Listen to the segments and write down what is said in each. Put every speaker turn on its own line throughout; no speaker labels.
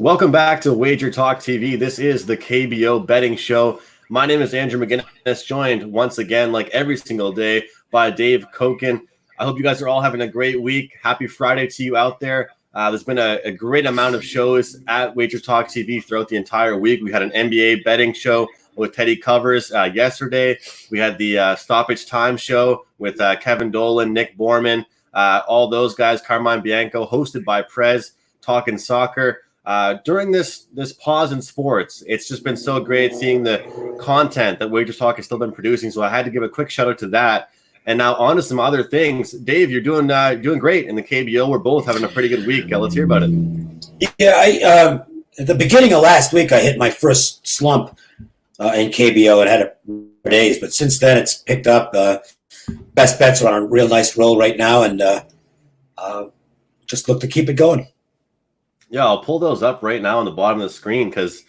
Welcome back to WagerTalk TV. This is the KBO betting show. My name is Andrew McInnis, joined once again, like every single day, by Dave Cokin. I hope you guys are all having a great week. Happy Friday to you out there. There's been a great amount of shows at WagerTalk TV throughout the entire week. We had an NBA betting show with Teddy Covers yesterday. We had the Stoppage Time show with Kevin Dolan, Nick Borman, all those guys, Carmine Bianco, hosted by Prez, talking soccer. During this pause in sports, it's just been so great seeing the content that WagerTalk has still been producing. So I had to give a quick shout out to that. And now on to some other things. Dave, you're doing great in the KBO. We're both having a pretty good week. Let's hear about it.
Yeah, at the beginning of last week, I hit my first slump in KBO and had it for days. But since then, it's picked up. Best bets are on a real nice roll right now, and just look to keep it going.
Yeah, I'll pull those up right now on the bottom of the screen because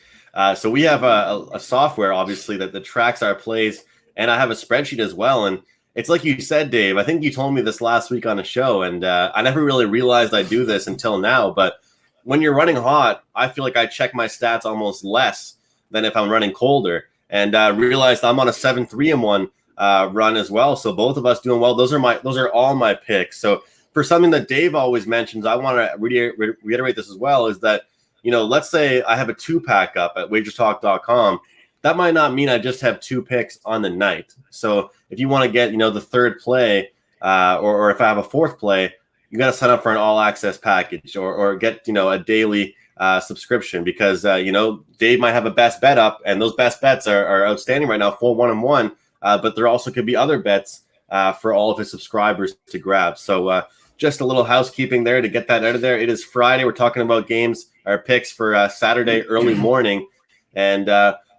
so we have a software, obviously, that tracks our plays, and I have a spreadsheet as well. And it's like you said, Dave, I think you told me this last week on a show, and I never really realized I do this until now. But when you're running hot, I feel like I check my stats almost less than if I'm running colder. And realized I'm on a 7-3-1 run as well. So both of us doing well. Those are all my picks. So for something that Dave always mentions, I want to reiterate this as well, is that, let's say I have a 2-pack up at WagerTalk.com. That might not mean I just have 2 picks on the night. So if you want to get, the third play or if I have a fourth play, you got to sign up for an all access package or get, a daily subscription because, Dave might have a best bet up and those best bets are outstanding right now, 4-1-1. But there also could be other bets for all of his subscribers to grab. So just a little housekeeping there to get that out of there. It is Friday. We're talking about games, our picks for Saturday early morning. And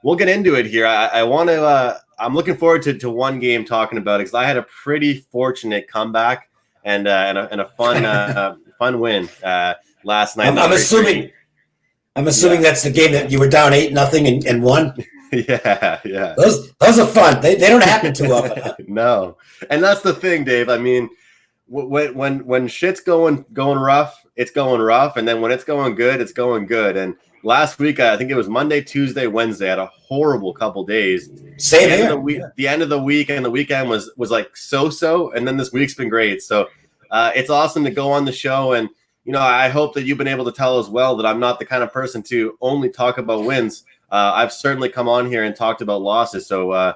we'll get into it here. I'm looking forward to one game talking about it because I had a pretty fortunate comeback and a fun win last night.
I'm assuming that's the game that you were down 8-0 and won.
Yeah.
Those are fun. They don't happen too often.
No, and that's the thing, Dave. I mean, when shit's going rough, it's going rough, and then when it's going good, it's going good. And last week, I think it was Monday, Tuesday, Wednesday. I had a horrible couple days.
Same here.
The end of the week and the weekend was like so, and then this week's been great. So it's awesome to go on the show, and I hope that you've been able to tell as well that I'm not the kind of person to only talk about wins. I've certainly come on here and talked about losses. So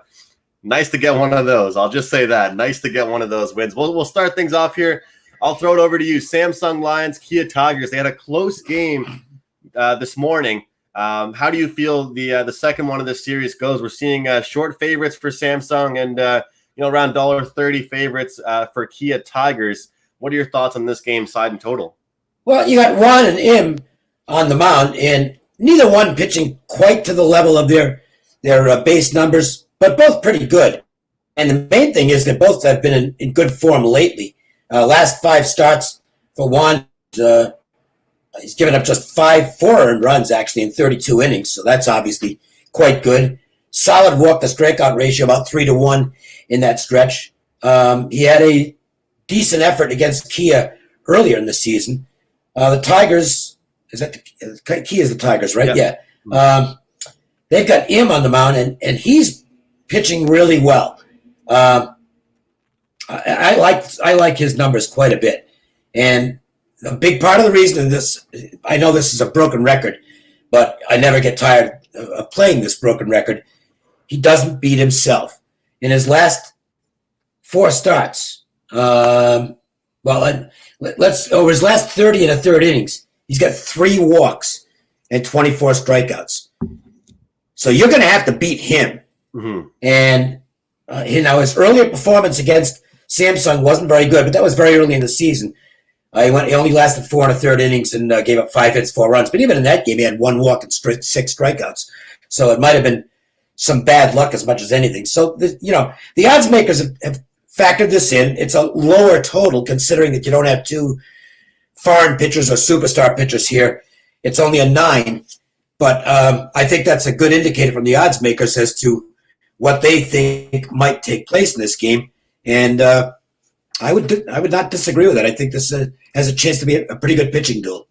nice to get one of those. I'll just say that. Nice to get one of those wins. We'll start things off here. I'll throw it over to you. Samsung Lions, Kia Tigers. They had a close game this morning. How do you feel the second one of this series goes? We're seeing short favorites for Samsung and around $1.30 favorites for Kia Tigers. What are your thoughts on this game, side and total?
Well, you got Ron and Im on the mound, and neither one pitching quite to the level of their base numbers, but both pretty good. And the main thing is they both have been in good form lately. Last 5 starts for Juan, he's given up just 4 earned runs, actually, in 32 innings, so that's obviously quite good. Solid walk-to-strikeout ratio, about 3-1 in that stretch. He had a decent effort against Kia earlier in the season. The Tigers, Kia is the Tigers, right? Yeah. They've got Im on the mound, and he's pitching really well. I like his numbers quite a bit. And a big part of the reason this, I know this is a broken record, but I never get tired of playing this broken record. He doesn't beat himself. In his last 4 starts, over his last 30 and a third innings, he's got 3 walks and 24 strikeouts. So you're going to have to beat him. Mm-hmm. And his earlier performance against Samsung wasn't very good, but that was very early in the season. He only lasted 4 and a third innings and gave up 5 hits, 4 runs. But even in that game, he had 1 walk and 6 strikeouts. So it might have been some bad luck as much as anything. So the odds makers have factored this in. It's a lower total considering that you don't have 2 foreign pitchers or superstar pitchers here. It's only a 9. But I think that's a good indicator from the odds makers as to what they think might take place in this game. And I would not disagree with that. I think this has a chance to be a pretty good pitching duel.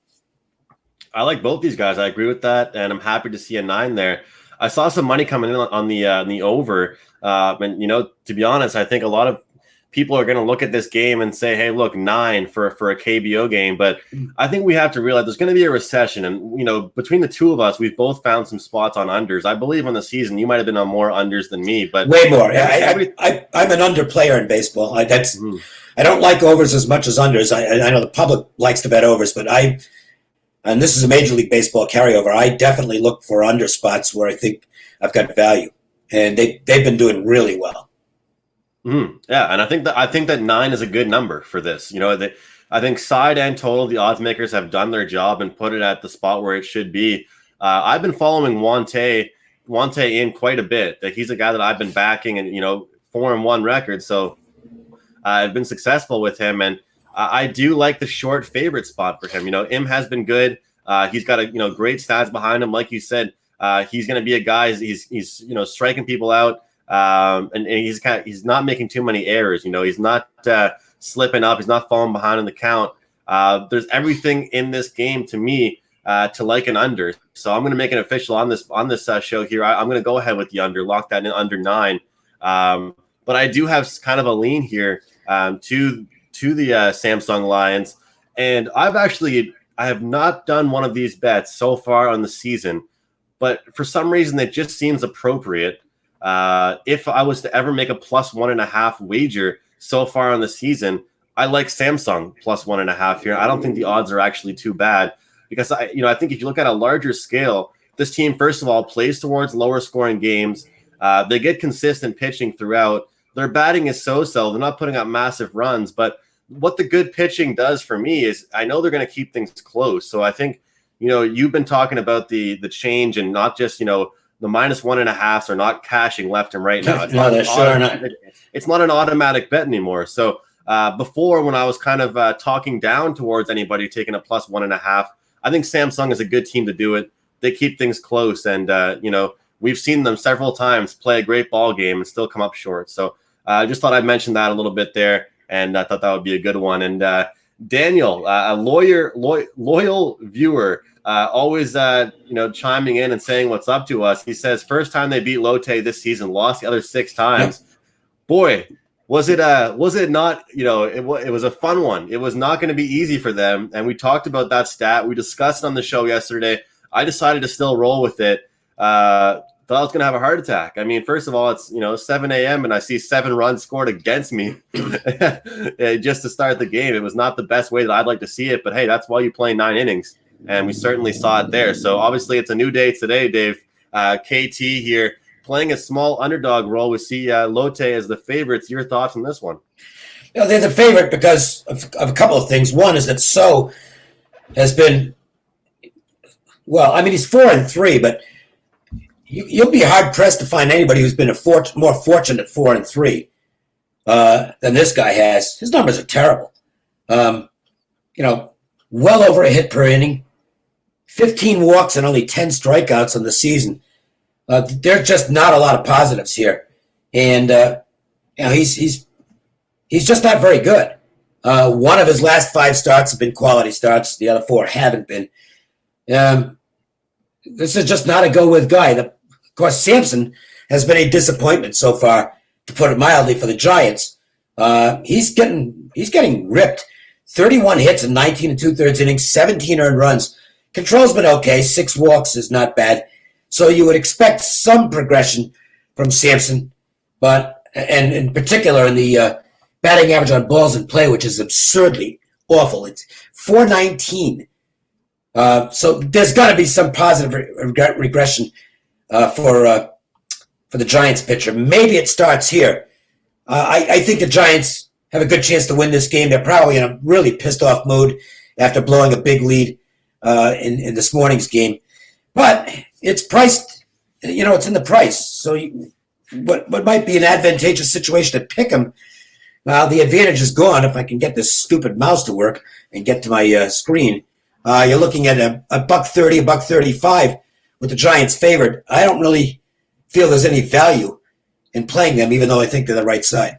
I like both these guys. I agree with that, and I'm happy to see a 9 there. I saw some money coming in on the over, and to be honest, I think a lot of people are going to look at this game and say, "Hey, look, 9 for a KBO game." But I think we have to realize there's going to be a recession, and between the two of us, we've both found some spots on unders. I believe on the season, you might have been on more unders than me, but
way more. I'm an under player in baseball. I don't like overs as much as unders. I know the public likes to bet overs, but and this is a Major League Baseball carryover, I definitely look for under spots where I think I've got value, and they've been doing really well.
Yeah, and I think that 9 is a good number for this. I think side and total, the odds makers have done their job and put it at the spot where it should be. I've been following Wante in quite a bit. That he's a guy that I've been backing, and 4-1 record, so I've been successful with him, and I do like the short favorite spot for him. Im has been good. He's got great stats behind him. Like you said, he's going to be a guy. He's striking people out, and he's not making too many errors. He's not slipping up. He's not falling behind in the count. There's everything in this game to me to like an under. So I'm going to make it official on this show here. I'm going to go ahead with the under, lock that in under 9. But I do have kind of a lean here to the Samsung Lions, and I have not done one of these bets so far on the season, but for some reason it just seems appropriate. If I was to ever make a +1.5 wager so far on the season, I like Samsung +1.5 here. I don't think the odds are actually too bad, because I think if you look at a larger scale, this team, first of all, plays towards lower scoring games. They get consistent pitching throughout. Their batting is so-so. They're not putting up massive runs, but what the good pitching does for me is I know they're going to keep things close. So I think, you've been talking about the change, and not just, the -1.5s are not cashing left and right now. It's not an automatic bet anymore. So before, when I was kind of talking down towards anybody taking a +1.5, I think Samsung is a good team to do it. They keep things close, and we've seen them several times play a great ball game and still come up short. So I just thought I'd mention that a little bit there, and I thought that would be a good one. And Daniel, a loyal viewer, always chiming in and saying what's up to us. He says first time they beat Lotte this season, lost the other 6 times. Boy, was it not? It was a fun one. It was not going to be easy for them, and we talked about that stat. We discussed it on the show yesterday. I decided to still roll with it. Thought I was going to have a heart attack. I mean, first of all, it's 7 a.m. and I see 7 runs scored against me just to start the game. It was not the best way that I'd like to see it, but hey, that's why you play 9 innings, and we certainly saw it there. So obviously, it's a new day today, Dave. KT here playing a small underdog role. We see Lotte as the favorites. Your thoughts on this one?
They're the favorite because of a couple of things. One is that So has been, he's 4-3, but you'll be hard pressed to find anybody who's been more fortunate 4-3 than this guy has. His numbers are terrible. Well over a hit per inning, 15 walks and only 10 strikeouts on the season. There's just not a lot of positives here, and he's just not very good. One of his last 5 starts have been quality starts. The other 4 haven't been. This is just not a go-with guy. Of course, Sampson has been a disappointment so far, to put it mildly, for the Giants. He's getting ripped. 31 hits in 19 2/3 innings, 17 earned runs. Control's been okay. 6 walks is not bad. So you would expect some progression from Sampson, but in particular in the batting average on balls in play, which is absurdly awful. It's .419. So there's got to be some positive regression for the Giants pitcher. Maybe it starts here. I think the Giants have a good chance to win this game. They're probably in a really pissed off mood after blowing a big lead in this morning's game. But it's priced, it's in the price. So what might be an advantageous situation to pick them, the advantage is gone if I can get this stupid mouse to work and get to my screen. You're looking at a $1.30, $1.35 with the Giants favored. I don't really feel there's any value in playing them, even though I think they're the right side.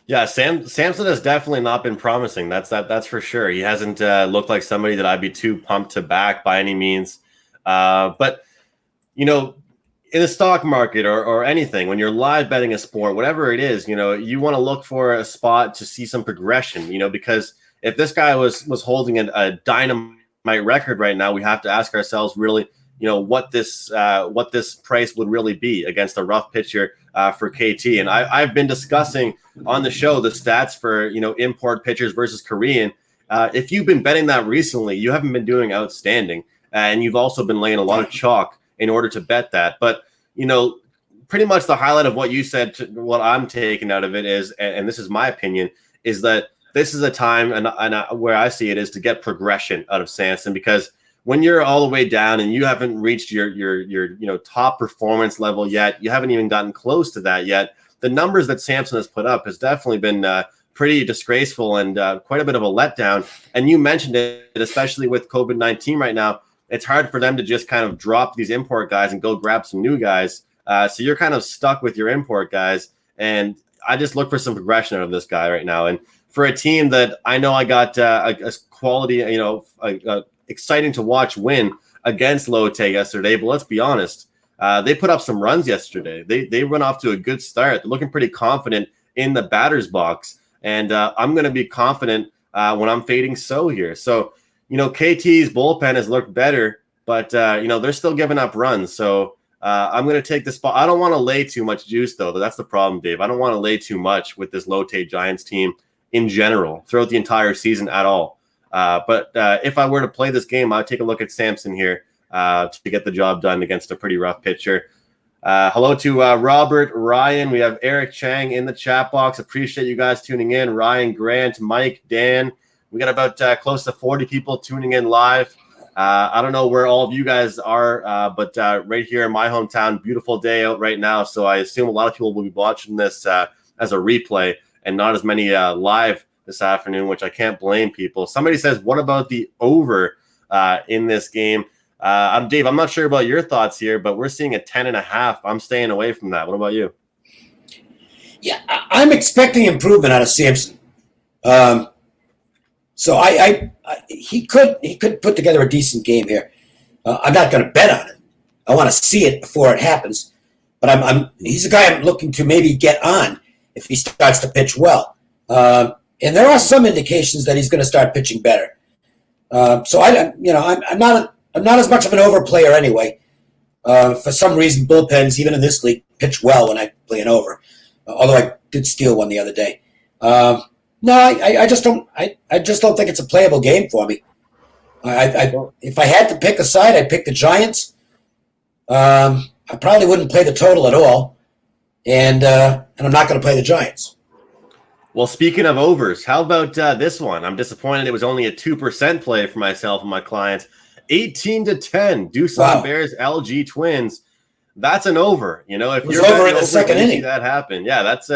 Yeah, Samson has definitely not been promising. That's for sure. He hasn't looked like somebody that I'd be too pumped to back by any means. But you know, in the stock market or anything, when you're live betting a sport, whatever it is, you want to look for a spot to see some progression. Because if this guy was holding a dynamite record right now, we have to ask ourselves really, what this price would really be against a rough pitcher for KT. And I've been discussing on the show the stats for import pitchers versus Korean. If you've been betting that recently, you haven't been doing outstanding, and you've also been laying a lot of chalk in order to bet that. But pretty much the highlight of what you said, what I'm taking out of it is, and this is my opinion, is that this is a time and where I see it is to get progression out of Samson, because when you're all the way down and you haven't reached your top performance level yet, you haven't even gotten close to that yet, the numbers that Samson has put up has definitely been pretty disgraceful and quite a bit of a letdown. And you mentioned it, especially with COVID-19 right now, it's hard for them to just kind of drop these import guys and go grab some new guys. So you're kind of stuck with your import guys. And I just look for some progression out of this guy right now. And for a team that I know I got a quality, exciting to watch win against Lotte yesterday, but let's be honest, they put up some runs yesterday. They run off to a good start. They're looking pretty confident in the batter's box. And I'm going to be confident when I'm fading So here. So, KT's bullpen has looked better, but, they're still giving up runs. So I'm going to take the spot. I don't want to lay too much juice, though. That's the problem, Dave. I don't want to lay too much with this Lotte Giants team in general throughout the entire season at all. But if I were to play this game, I'd take a look at Samson here to get the job done against a pretty rough pitcher. Hello to Robert, Ryan. We have Eric Chang in the chat box. Appreciate you guys tuning in. Ryan, Grant, Mike, Dan. We got about close to 40 people tuning in live. I don't know where all of you guys are, but right here in my hometown, beautiful day out right now. So I assume a lot of people will be watching this as a replay and not as many live this afternoon, which I can't blame people. Somebody says, what about the over in this game? Dave, I'm not sure about your thoughts here, but we're seeing a 10.5. I'm staying away from that. What about you?
Yeah, I'm expecting improvement out of Samson. So he could put together a decent game here. I'm not going to bet on it. I want to see it before it happens. But he's a guy I'm looking to maybe get on if he starts to pitch well. And there are some indications that he's going to start pitching better. So I'm not as much of an over player anyway. For some reason, bullpens, even in this league, pitch well when I play an over. Although I did steal one the other day. No, I just don't. I just don't think it's a playable game for me. If I had to pick a side, I'd pick the Giants. I probably wouldn't play the total at all, and I'm not going to play the Giants.
Well, speaking of overs, how about this one? I'm disappointed it was only a 2% play for myself and my clients. 18-10, Doosan
Wow.
Bears, LG Twins. That's an over. If
It was
you're
over in the second
you see
inning.
that happen. Yeah, that's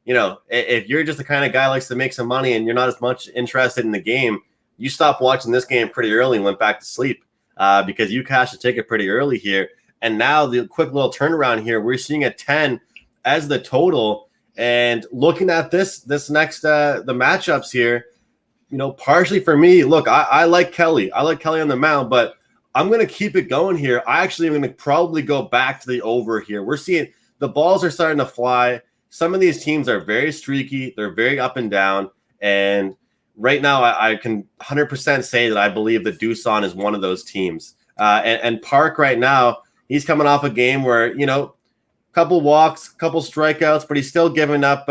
if you're just the kind of guy who likes to make some money and you're not as much interested in the game, you stopped watching this game pretty early and went back to sleep because you cashed a ticket pretty early here. And now the quick little turnaround here, we're seeing a 10 as the total. And looking at this next the matchups here, partially for me, look, I like Kelly. I like Kelly on the mound, but I'm going to keep it going here. I actually am going to probably go back to the over here. We're seeing the balls are starting to fly. Some of these teams are very streaky. They're very up and down. And right now I can 100% say that I believe that Doosan is one of those teams. And Park right now, he's coming off a game where, couple walks, couple strikeouts, but he's still giving up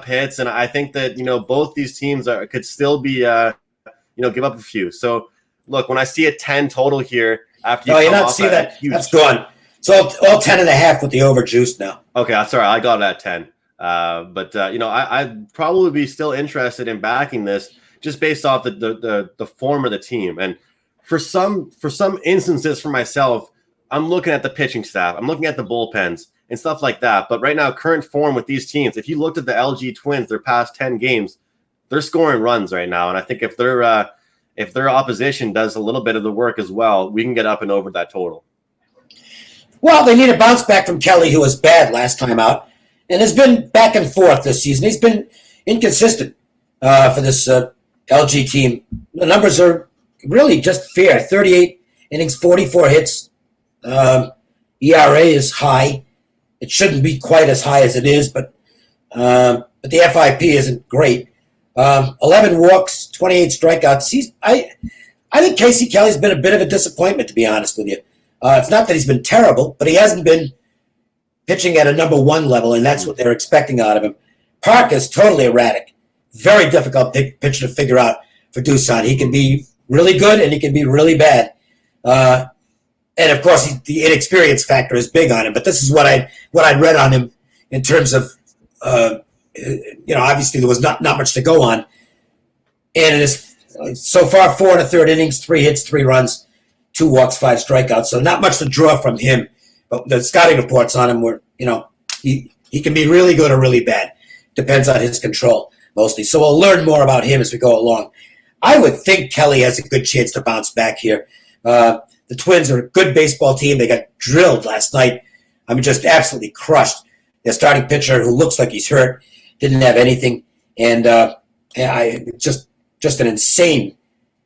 hits. And I think that, both these teams could still be, give up a few. So look, when I see a 10 total here after
you're not seeing that. Huge... That's gone. So all 10.5 with the over juice now.
Okay. Sorry. I got it at 10. But I'd probably be still interested in backing this just based off the form of the team. And for some instances for myself, I'm looking at the pitching staff. I'm looking at the bullpens and stuff like that. But right now, current form with these teams, if you looked at the LG Twins, their past 10 games, they're scoring runs right now. And I think if their opposition does a little bit of the work as well, we can get up and over that total.
Well, they need a bounce back from Kelly, who was bad last time out. and has been back and forth this season. He's been inconsistent for this LG team. The numbers are really just fair. 38 innings, 44 hits. ERA is high. It shouldn't be quite as high as it is, but the FIP isn't great. 11 walks, 28 strikeouts. I think Casey Kelly's been a bit of a disappointment, to be honest with you. It's not that he's been terrible, but he hasn't been pitching at a number one level, and that's what they're expecting out of him. Park is totally erratic. Very difficult pitcher to figure out for Doosan. He can be really good, and he can be really bad. And, of course, the inexperience factor is big on him. But this is what I read on him in terms of, obviously there was not much to go on. And it is so far 4 1/3 innings, 3 hits, 3 runs, 2 walks, 5 strikeouts. So not much to draw from him. But the scouting reports on him were, he can be really good or really bad. Depends on his control mostly. So we'll learn more about him as we go along. I would think Kelly has a good chance to bounce back here. The Twins are a good baseball team. They got drilled last night. I mean, just absolutely crushed. Their starting pitcher, who looks like he's hurt, didn't have anything. And just an insane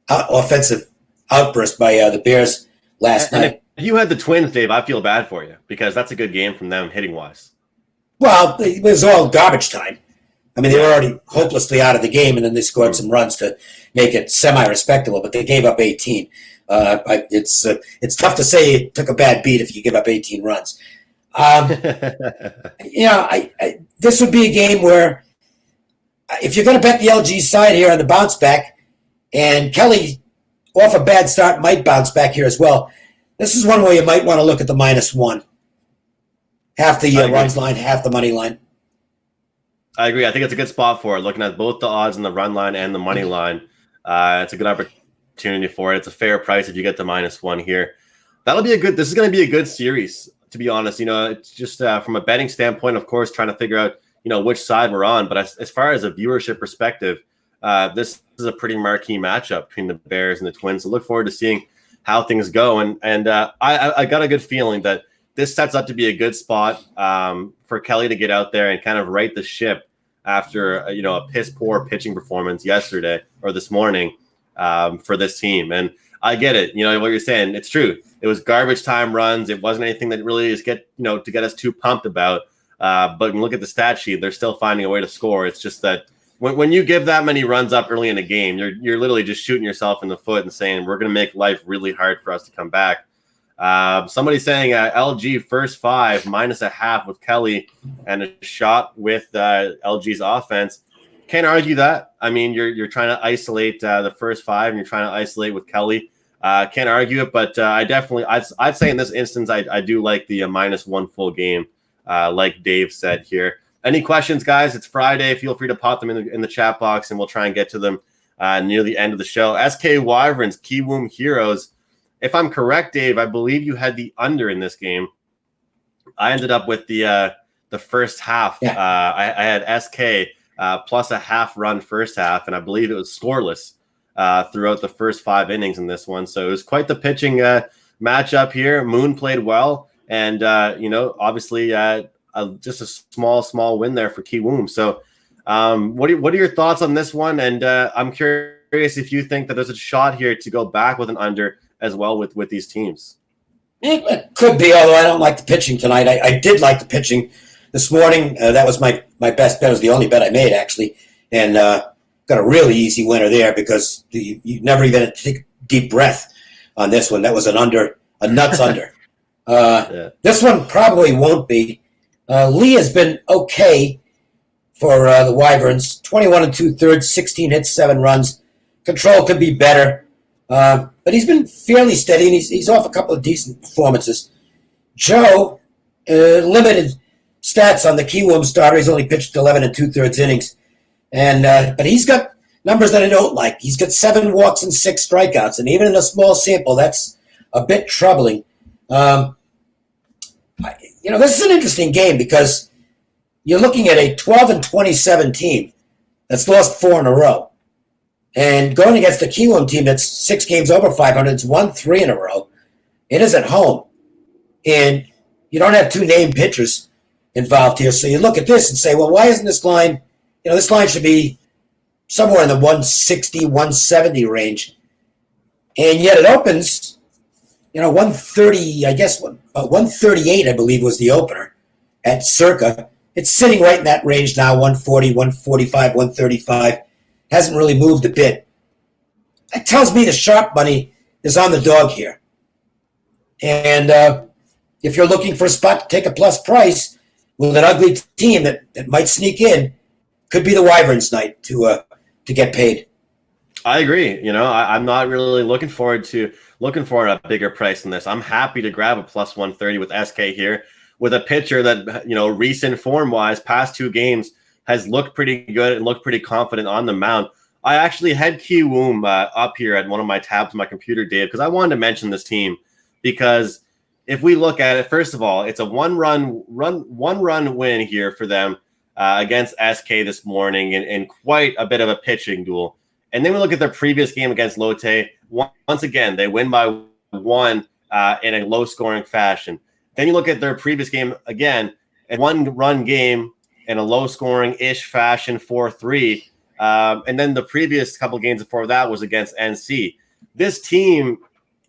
offensive outburst by the Bears last night.
If you had the Twins, Dave, I feel bad for you because that's a good game from them hitting-wise.
Well, it was all garbage time. I mean, they were already hopelessly out of the game, and then they scored some runs to make it semi-respectable, but they gave up 18. It's tough to say it took a bad beat if you give up 18 runs. This would be a game where if you're going to bet the LG side here on the bounce back, and Kelly off a bad start might bounce back here as well, this is one where you might want to look at the -1. Half the runs line, half the money line.
I agree. I think it's a good spot for it. Looking at both the odds and the run line and the money line, it's a good opportunity for it. It's a fair price if you get the -1 here. This is going to be a good series, to be honest. It's just from a betting standpoint, of course, trying to figure out, which side we're on. But as far as a viewership perspective, this is a pretty marquee matchup between the Bears and the Twins. So look forward to seeing how things go. And I got a good feeling that this sets up to be a good spot for Kelly to get out there and kind of right the ship after a piss poor pitching performance yesterday or this morning for this team. And I get it. What you're saying, it's true. It was garbage time runs. It wasn't anything that really is to get us too pumped about. But when you look at the stat sheet, they're still finding a way to score. It's just that when you give that many runs up early in a game, you're literally just shooting yourself in the foot and saying we're going to make life really hard for us to come back. Somebody's saying LG first 5 -0.5 with Kelly and a shot with LG's offense. Can't argue that. I mean, you're trying to isolate the first 5 and you're trying to isolate with Kelly. Can't argue it, but I'd say in this instance, I do like the -1 full game, like Dave said here. Any questions, guys? It's Friday. Feel free to pop them in the chat box and we'll try and get to them near the end of the show. SK Wyverns, Kiwoom Heroes. If I'm correct, Dave, I believe you had the under in this game. I ended up with the first half. Yeah. I had SK plus a half run first half, and I believe it was scoreless throughout the first 5 innings in this one. So it was quite the pitching matchup here. Moon played well, and obviously just a small win there for Kiwoom. So what are your thoughts on this one? And I'm curious if you think that there's a shot here to go back with an under as well with these teams.
It could be, although I don't like the pitching tonight. I did like the pitching this morning. That was my best bet. It was the only bet I made, actually. And got a really easy winner there because you never even had to take a deep breath on this one. That was a nuts under. Yeah. This one probably won't be. Lee has been okay for the Wyverns. 21 2/3, 16 hits, 7 runs. Control could be better. But he's been fairly steady, and he's off a couple of decent performances. Joe, limited stats on the Kiwoom starter. He's only pitched 11 2/3 innings. But he's got numbers that I don't like. He's got 7 walks and 6 strikeouts, and even in a small sample, that's a bit troubling. This is an interesting game because you're looking at a 12-27 team that's lost 4 in a row. And going against the Kiwoom team that's 6 games over 500, it's won 3 in a row. It is at home. And you don't have 2 named pitchers. involved here. So you look at this and say, well, why isn't this line, this line should be somewhere in the 160, 170 range. And yet it opens, 130, I guess, 138, I believe, was the opener at circa. It's sitting right in that range now, 140, 145, 135. Hasn't really moved a bit. That tells me the sharp money is on the dog here. And if you're looking for a spot to take a plus price with an ugly team that might sneak in, could be the Wyverns night to get paid.
I agree. I'm not really looking for a bigger price than this. I'm happy to grab a plus 130 with SK here, with a pitcher that, recent form-wise, past 2 games, has looked pretty good and looked pretty confident on the mound. I actually had Kiwoom up here at one of my tabs on my computer, Dave, because I wanted to mention this team, because if we look at it, first of all, it's a one-run win here for them against SK this morning, and quite a bit of a pitching duel. And then we look at their previous game against Lotte. Once again, they win by 1 in a low-scoring fashion. Then you look at their previous game again, a 1-run game in a low-scoring-ish fashion, 4-3. And then the previous couple games before that was against NC. This team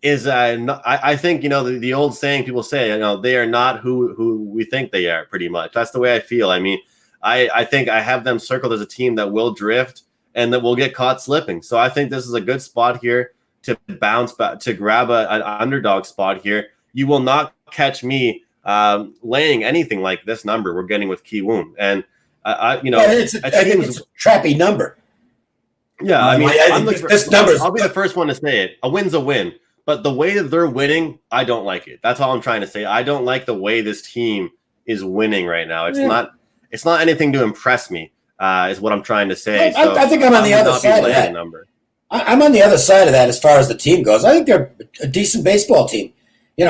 is, I think, the old saying people say, they are not who we think they are, pretty much. That's the way I feel. I mean, I think I have them circled as a team that will drift and that will get caught slipping. So I think this is a good spot here to bounce back, to grab an underdog spot here. You will not catch me laying anything like this number we're getting with Kiwoom. And, I think it's
a trappy number.
Yeah, I mean,
this number.
I'll be the first one to say it. A win's a win. But the way that they're winning, I don't like it. That's all I'm trying to say. I don't like the way this team is winning right now. It's not anything to impress me. Is what I'm trying to say.
I think I'm on the other side of that. I'm on the other side of that as far as the team goes. I think they're a decent baseball team. They've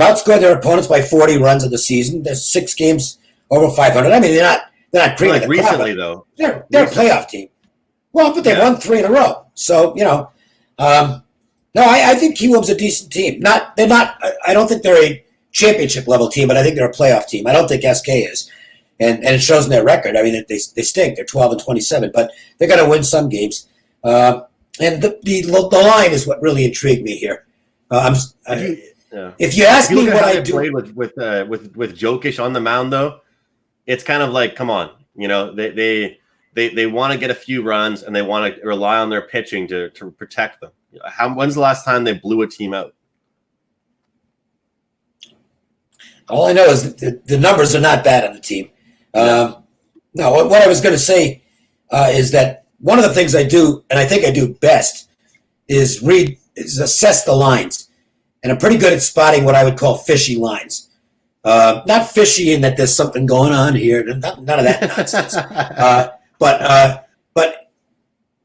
outscored their opponents by 40 runs of the season. There's 6 games over 500. I mean, they're not creaming the crop,
recently though.
They're a playoff team. Well, but they won 3 in a row. So no, I think Kiwoom's a decent team. They're not. I don't think they're a championship level team, but I think they're a playoff team. I don't think SK is. And it shows in their record. I mean, they stink. They're 12-27, but they're going to win some games. And the line is what really intrigued me here. If you ask me what I do,
played with Jokic on the mound, though, it's kind of like, come on, they want to get a few runs and they want to rely on their pitching to protect them. When's the last time they blew a team out?
All I know is that the numbers are not bad on the team. No, what I was going to say is that one of the things I do, and I think I do best, is assess the lines. And I'm pretty good at spotting what I would call fishy lines. Not fishy in that there's something going on here, none of that nonsense. But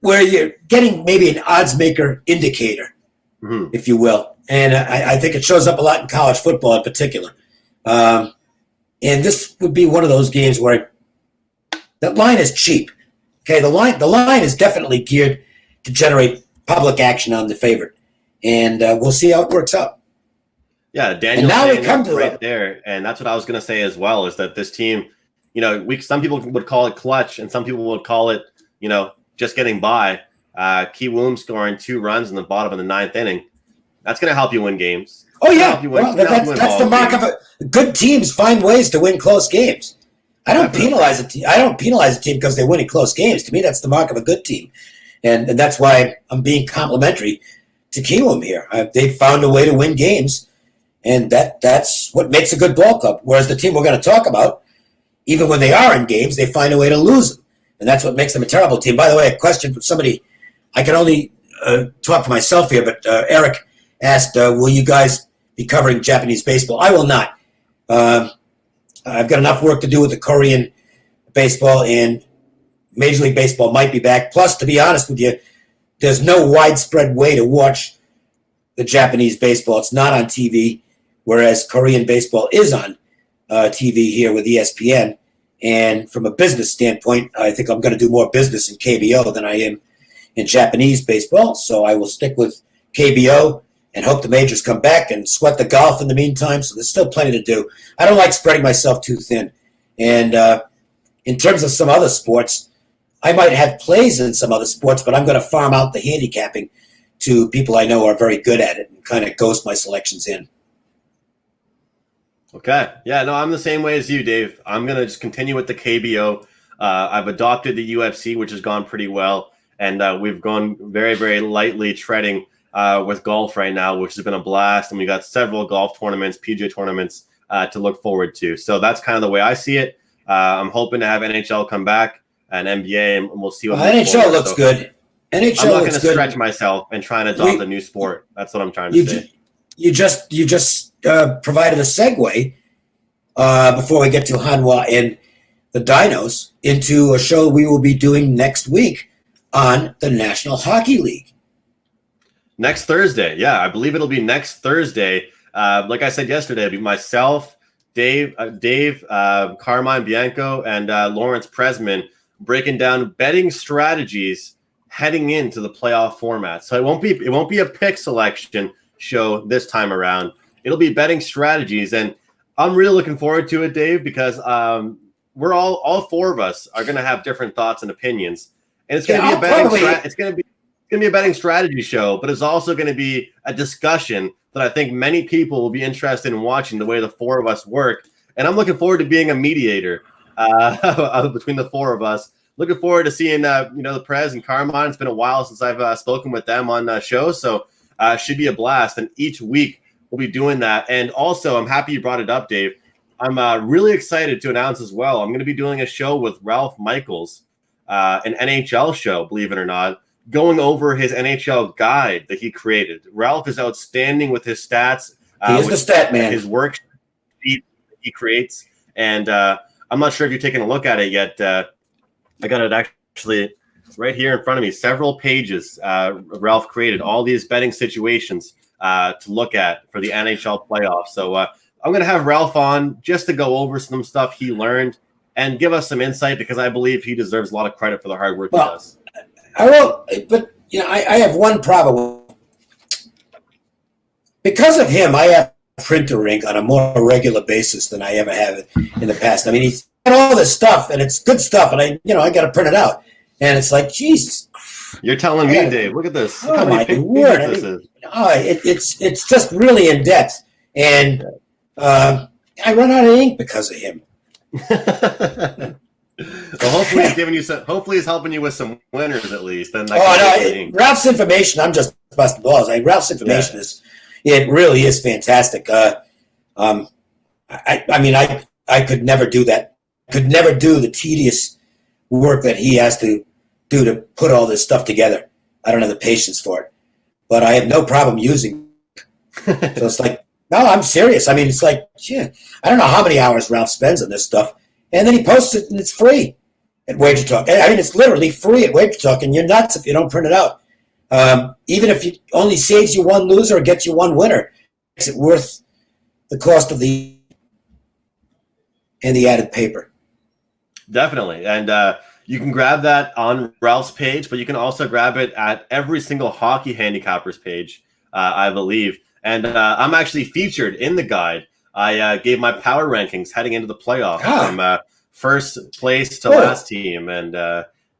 where you're getting maybe an odds maker indicator, if you will. And I think it shows up a lot in college football in particular. And this would be one of those games where that line is cheap. Okay, the line is definitely geared to generate public action on the favorite, and we'll see how it works out.
Yeah, Daniel. And now we come to right there, and that's what I was going to say as well. Is that this team, some people would call it clutch, and some people would call it, just getting by. Kiwoom scoring 2 runs in the bottom of the 9th inning. That's going to help you win games.
Oh yeah, that's the mark of good teams find ways to win close games. I don't penalize a team. I don't penalize a team because they're winning close games. To me, that's the mark of a good team, and that's why I'm being complimentary to Kiwoom here. They've found a way to win games, and that's what makes a good ball club. Whereas the team we're going to talk about, even when they are in games, they find a way to lose them, and that's what makes them a terrible team. By the way, a question from somebody. I can only talk for myself here, but Eric asked, will you guys be covering Japanese baseball? I will not. I've got enough work to do with the Korean baseball, and Major League Baseball might be back. Plus, to be honest with you, there's no widespread way to watch the Japanese baseball. It's not on TV, whereas Korean baseball is on TV here with ESPN. And from a business standpoint, I think I'm going to do more business in KBO than I am in Japanese baseball. So I will stick with KBO and hope the majors come back and sweat the golf in the meantime. So there's still plenty to do. I don't like spreading myself too thin. And in terms of some other sports, I might have plays in some other sports, but I'm going to farm out the handicapping to people I know are very good at it and kind of ghost my selections in.
Okay. Yeah, no, I'm the same way as you, Dave. I'm going to just continue with the KBO. I've adopted the UFC, which has gone pretty well. And we've gone very, very lightly treading with golf right now, which has been a blast. And we got several golf tournaments, PGA tournaments to look forward to. So that's kind of the way I see it. I'm hoping to have NHL come back and NBA, and we'll see what
NHL looks good. NHL
I'm not going to stretch myself and try and adopt a new sport. That's what I'm trying to say.
You just provided a segue before we get to Hanwha and the Dinos into a show we will be doing next week on the National Hockey League.
Next Thursday. Yeah, I believe it'll be next Thursday. Like I said yesterday, it'll be myself, Dave, Carmine Bianco, and Lawrence Presman breaking down betting strategies heading into the playoff format. So it won't be a pick selection show this time around. It'll be betting strategies, and I'm really looking forward to it, Dave, because we're all four of us are going to have different thoughts and opinions, and it's going to be it's going to be a betting strategy show, but it's also going to be a discussion that I think many people will be interested in watching the way the four of us work. And I'm looking forward to being a mediator between the four of us. Looking forward to seeing the Prez and Carmine. It's been a while since I've spoken with them on shows, so should be a blast. And each week we'll be doing that. And also, I'm happy you brought it up, Dave. I'm really excited to announce as well, I'm going to be doing a show with Ralph Michaels, an NHL show, believe it or not, going over his NHL guide that he created. Ralph is outstanding with his stats.
He is the stat man.
His worksheet he creates. And I'm not sure if you're taking a look at it yet. I got it actually right here in front of me. Several pages Ralph created, all these betting situations to look at for the NHL playoffs. So I'm going to have Ralph on just to go over some stuff he learned and give us some insight, because I believe he deserves a lot of credit for the hard work he does.
I will, but I have one problem. Because of him, I have printer ink on a more regular basis than I ever have in the past. I mean, he's got all this stuff, and it's good stuff, and I got to print it out, and it's like, Jesus.
You're telling me, Dave? Look at this.
Oh my word! It's just really in depth, and I run out of ink because of him.
Well, hopefully he's giving you some. Hopefully he's helping you with some winners at least. Then
Ralph's information. I'm just busting balls. Ralph's information it really is fantastic. I mean, I could never do that. Could never do the tedious work that he has to do to put all this stuff together. I don't have the patience for it, but I have no problem using it. So it's like, no, I'm serious. I mean, it's like, shit, I don't know how many hours Ralph spends on this stuff. And then he posts it, and it's free at WagerTalk. I mean, it's literally free at WagerTalk, and you're nuts if you don't print it out. Even if it only saves you one loser or gets you one winner, it makes it worth the cost of the added paper.
Definitely. And you can grab that on Ralph's page, but you can also grab it at every single hockey handicappers page, I believe. And I'm actually featured in the guide. I gave my power rankings heading into the playoffs from first place to last team. And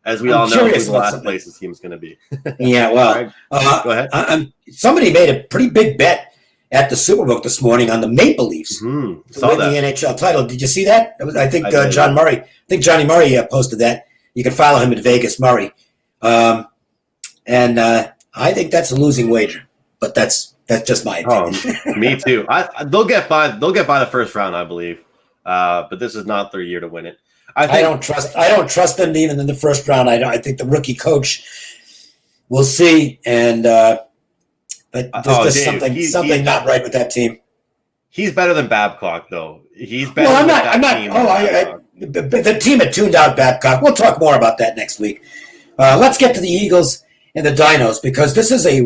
as we all know, who the last place team is going to be.
Yeah, well,
right. Go ahead.
Somebody made a pretty big bet at the Superbook this morning on the Maple Leafs to win the NHL title. Did you see that? I think Johnny Murray posted that. You can follow him at Vegas Murray. And I think that's a losing wager, but that's just my opinion.
Me too. They'll get by the first round, I believe. But this is not their year to win it. I don't
trust them even in the first round. I think the rookie coach, we'll see. And but there's just something not right with that team.
He's better than Babcock, though. He's better.
Well, I'm not. The team had tuned out Babcock. We'll talk more about that next week. Let's get to the Eagles and the Dinos, because this is a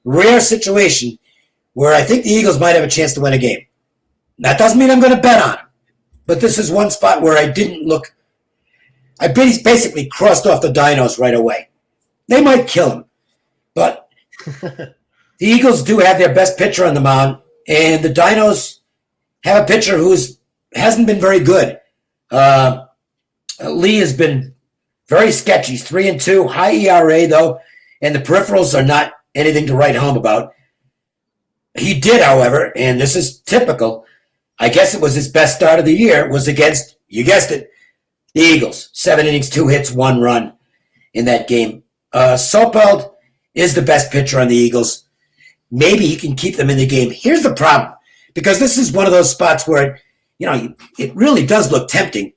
rare situation where I think the Eagles might have a chance to win a game. That doesn't mean I'm going to bet on them, but this is one spot where I didn't look. I basically crossed off the Dinos right away. They might kill him, but The Eagles do have their best pitcher on the mound, and the Dinos have a pitcher who hasn't been very good. Lee has been very sketchy. He's 3-2, high ERA though, and the peripherals are not anything to write home about. He did, however, and this is typical, I guess it was his best start of the year, was against, you guessed it, the Eagles. 7 innings, 2 hits, 1 run in that game. Sopel is the best pitcher on the Eagles. Maybe he can keep them in the game. Here's the problem, because this is one of those spots where, it really does look tempting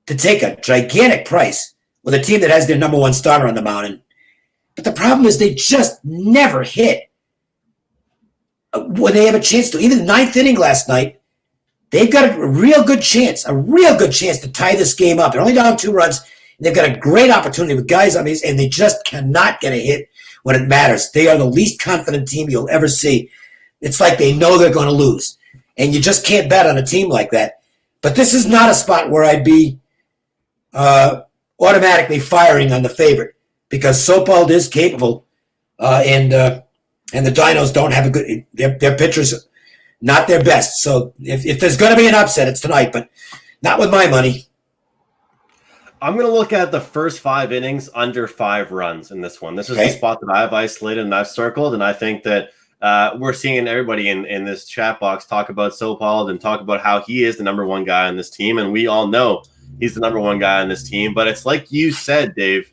to take a gigantic price with a team that has their number one starter on the mound. But the problem is they just never hit when they have a chance to. Even the 9th inning last night, they've got a real good chance to tie this game up. They're only down 2 runs. And they've got a great opportunity with guys on these, and they just cannot get a hit when it matters. They are the least confident team you'll ever see. It's like they know they're going to lose. And you just can't bet on a team like that. But this is not a spot where I'd be automatically firing on the favorite, because Sopel is capable, and the Dinos don't have a good. Their pitchers, not their best. So if there's going to be an upset, it's tonight, but not with my money.
I'm going to look at the first 5 innings under 5 runs in this one. This is the spot that I've isolated and I've circled, and I think that we're seeing everybody in this chat box talk about Sopel and talk about how he is the number one guy on this team, and we all know he's the number one guy on this team. But it's like you said, Dave,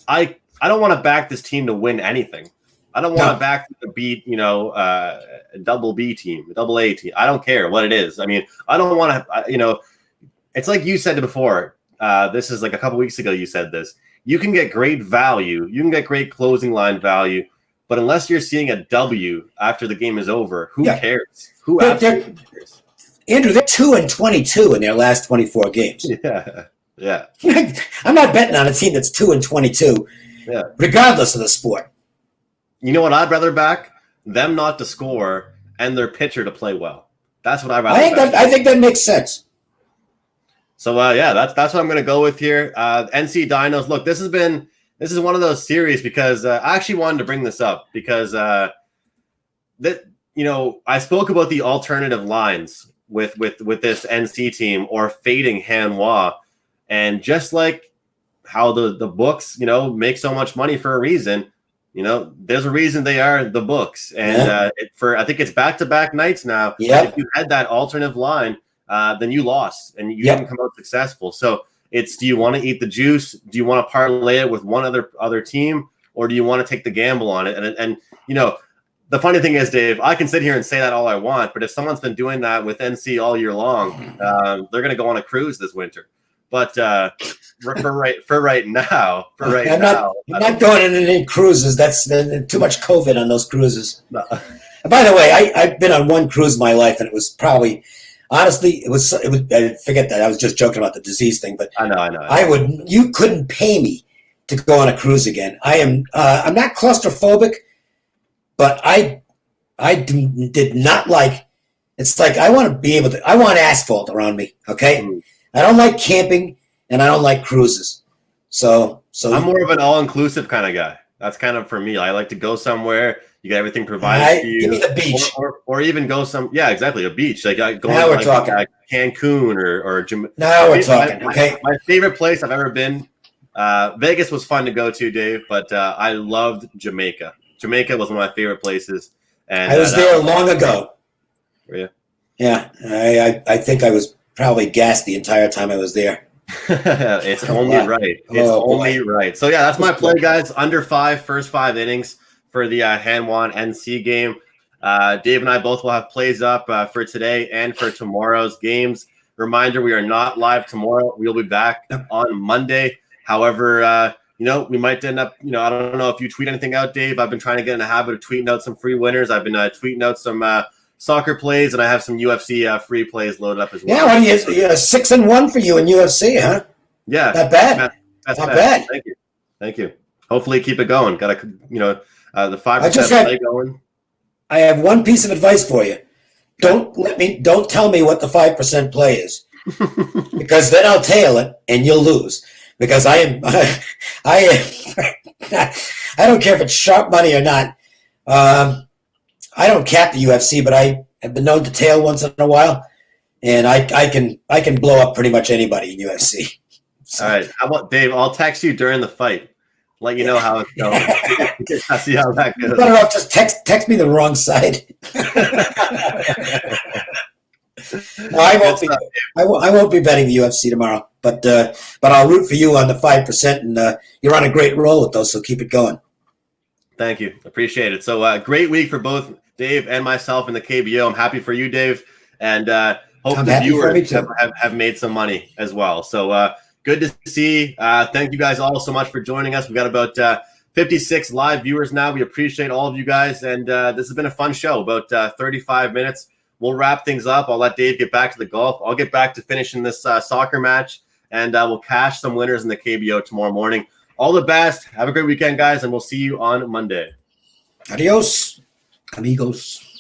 I don't want to back this team to win anything. I don't want to back to beat, a double B team, a double A team. I don't care what it is. I mean, I don't want to, it's like you said before. This is like a couple weeks ago you said this. You can get great value. You can get great closing line value. But unless you're seeing a W after the game is over, who cares? Who absolutely cares?
Andrew, they're 2-22 in their last 24 games.
Yeah.
I'm not betting on a team that's 2-22, regardless of the sport.
You know what I'd rather back? Them not to score and their pitcher to play well. That's what I'd rather back.
I think that makes sense.
So, that's what I'm going to go with here. NC Dinos, look, this is one of those series because I actually wanted to bring this up because I spoke about the alternative lines with this NC team or fading Hanwha, and just like how the books make so much money for a reason, there's a reason they are the books, and I think it's back-to-back nights now. If you had that alternative line, then you lost and you didn't come out successful. So it's, do you want to eat the juice? Do you want to parlay it with one other team, or do you want to take the gamble on it? And the funny thing is, Dave, I can sit here and say that all I want, but if someone's been doing that with NC all year long, they're going to go on a cruise this winter. But for right now, I'm
not going on any cruises. That's too much COVID on those cruises. No. By the way, I've been on one cruise in my life, and it was probably. Honestly, it was. I forget that. I was just joking about the disease thing, but
I know.
You couldn't pay me to go on a cruise again. I'm not claustrophobic, but I did not like. It's like I want to be able to. I want asphalt around me. Okay, I don't like camping, and I don't like cruises. So
I'm more of an all-inclusive kind of guy. That's kind of for me. I like to go somewhere. You get everything provided to you.
Give me the beach,
or even go exactly, a beach. Like go
now we're talking.
Cancun or
now we're talking. Okay,
my favorite place I've ever been. Vegas was fun to go to, Dave, but I loved Jamaica. Jamaica was one of my favorite places, and
I was there long ago.
Were you?
Yeah, I think I was probably gassed the entire time I was there.
It's only right. It's only right. So that's my play, guys. Under 5, first 5 innings. For the Hanwha NC game. Dave and I both will have plays up for today and for tomorrow's games. Reminder, we are not live tomorrow. We'll be back on Monday. However, we might end up, I don't know if you tweet anything out, Dave. I've been trying to get in the habit of tweeting out some free winners. I've been tweeting out some soccer plays, and I have some UFC free plays loaded up as well.
Yeah, well, 6-1 for you in UFC, huh?
Yeah.
Not bad. Not bad.
Thank you. Hopefully keep it going. Got to, the 5% play going.
I have one piece of advice for you. Don't tell me what the 5% play is, because then I'll tail it and you'll lose. Because I don't care if it's sharp money or not. I don't cap the UFC, but I have been known to tail once in a while, and I can blow up pretty much anybody in UFC.
So. All right, how about Dave? I'll text you during the fight, let you know how it's going. I see how that goes.
Better off just text me the wrong side. No, I won't be betting the UFC tomorrow, but I'll root for you on the 5%, and you're on a great roll with those, so keep it going.
Thank you, appreciate it. So great week for both Dave and myself in the KBO. I'm happy for you, Dave, and hope the viewers have made some money as well. So good to see. Thank you guys all so much for joining us. We've got about 56 live viewers now. We appreciate all of you guys, and this has been a fun show, about 35 minutes. We'll wrap things up. I'll let Dave get back to the golf. I'll get back to finishing this soccer match, and we'll cash some winners in the KBO tomorrow morning. All the best. Have a great weekend, guys, and we'll see you on Monday.
Adios, amigos.